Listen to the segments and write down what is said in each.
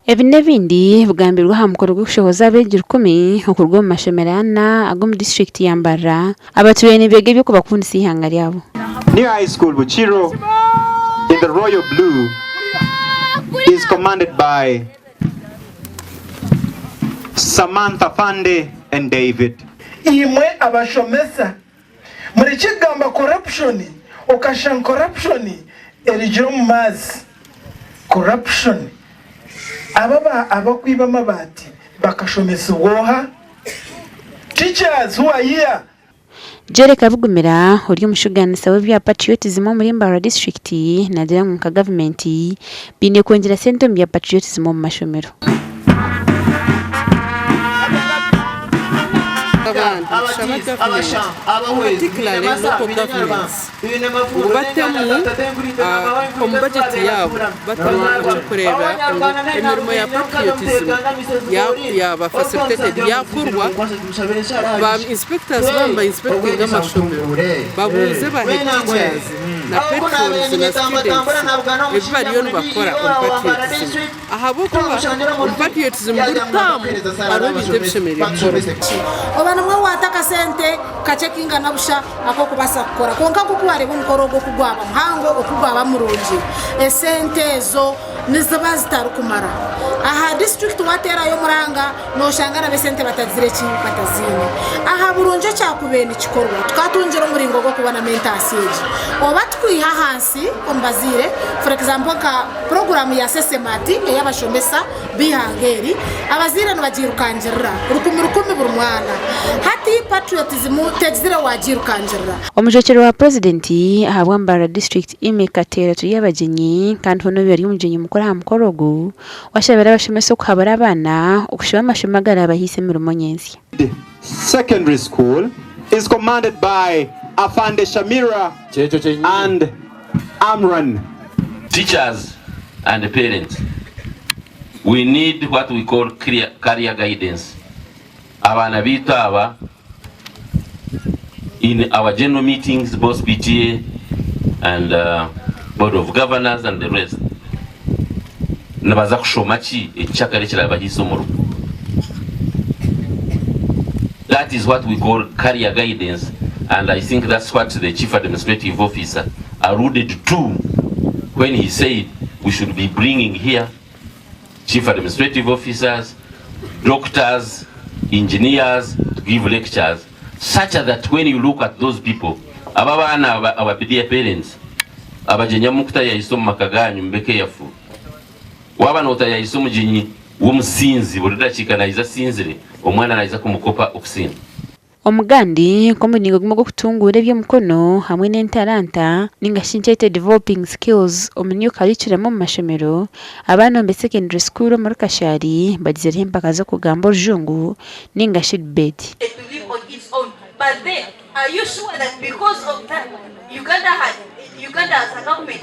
Ebi n'ebindi bugambirwa aha mukoro gw'okushoboza abeegi 10 okurwa omu mashemerana ag'omu district ya MBARARA abaturiire nibeega eby'okubakundisa eihanga ryabo. New High School Buchiro in the royal blue is commanded by Samantha Fande and David. Imwe abashomesa muri kigamba corruption okashan corruption erigira mu mazi corruption ababa abakwiba mabati bakashomesa woha teachers who are here. Jere Kavugumira uri umushuganisa w'ebya patriotism muri MBARARA district nagira ngo gavumenti bine kongera sente mu bya patriotism mu mashomero. Particularly local governments batemu mu budget yabo batuma kureba emirimo ya patriotism ya facilitated yakurwa ba inspectors bamba inspecting amashomero babuze ba teachers na patrons na students ebariyo bakora on patriotism ahabo kuba on patriotism gutamu arobite bishemere Obanamwe wataka sente kachekinga nabusha ako kubasa kukora konka kukuware bumukorogo kugwaba mhango okugwaba murunji esente zo niziba zitarukumara aha district watera yo muranga no shangana besente batazire ki batazine aha burunje cyakubeni kikorwa twatunjira muringo go kubana mentasage obatwiha hansi ombazire for example ka program ya sesemati y'abashomesa bihangeri abazire no bagirukanjira rukumi burumwana hati patriotism tegzira wagirukanjira. Omujekero wa president ahabwa MBARARA district imekatera tuyabagenyi kandi hono bari umugenyi mukora ha mukorogo washabera abashomesa kuhabara abana okushiba amashomagara bahise mirumo nyenzi. The secondary school is commanded by Afande Shamira and Amran. Teachers and parents, we need what we call career guidance. Abana bitaba in our general meetings, both PTA and Board of Governors and the rest. Nabaza kushomachi echakare kirabahisomoro. That is what we call career guidance, and I think that's what the Chief Administrative Officer alluded to when he said we should be bringing here Chief Administrative Officers, doctors, engineers to give lectures, such that when you look at those people, ababana abapidia parents, abajenya mukta ya isomo makaganyu mbeke yafu, wabana ota ya isomo jinyi wumusinzi buridachika na iza sinzire omwana na iza kumukopa okusinzi. Omugandi kombinigo gumo kutungura ebyomukono hamwe n'entalanta ningashinchete developing skills omunyo curriculum mu mashomero abana mu secondary school muri Kashari bagizere empaka zo kugamba orujungu ningashi debate. But then, are you sure that because of that Uganda as a government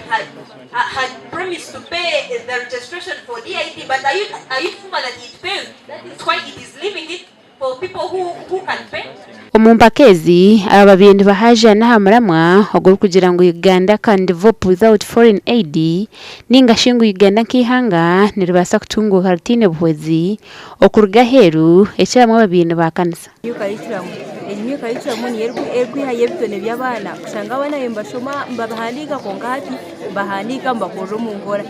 had promised to pay the registration for DIT, but are you sure that it failed? That is why it is leaving it for people who can pay. Omumpakezi ababindi bahaja na hamaramwa oguru kugira ngo Uganda can develop without foreign aid ningashingo Uganda nk'ihanga niribasa kutunguka rutine buhwezi okuruga heru ekiramwe babindi bakanisa. Enyuka yicyamuni erwihaye bitone by'abana kushanga abana mbashoma mbabahandika kongati bahandika mbakoro mu ngora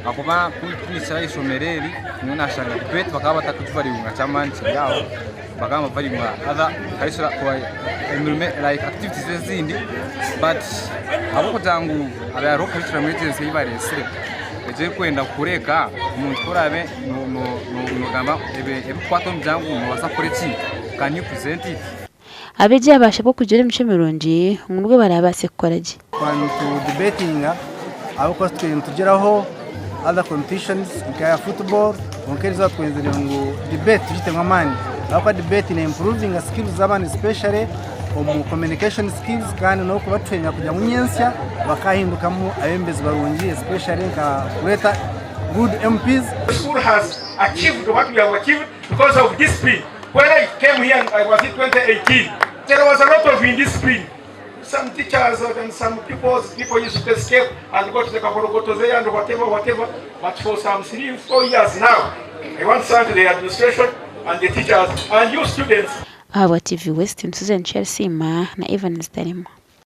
akuba kunisira ishomereri nyona shanga debate bakaba batakutuvali unga chamani yao bakaba bavali mwa other kaisira kwa like activities zindi but abo kutangu aba roka kaisira meetings yibaresire eje kwenda kureka umuntu korabe no gamba ebe kwato mjangu no wasakoreti can you present it abeje abashabo kugera imishemironje ngubwo barabase kukoraje kwantu debating abo kwatwe tugeraho other competitions nkaya football onkeriza twenzere ngo debate tujite amani abo debate na improving skills z'abana especially communication skills kandi no kubatwenya kujya mu nyensya bakahindukamo abembezi barungi especially nka kuleta good MPs. The school has achieved what we have achieved because of discipline. When I came here, I was in 2018. There was a lot of indiscipline. some teachers and some people used to escape and go to the Kakorogoto there and whatever. But for some 3-4 years now, I want to thank the administration and the teachers and you students. Aba TV West Susan Chelsea na Evans Darimo.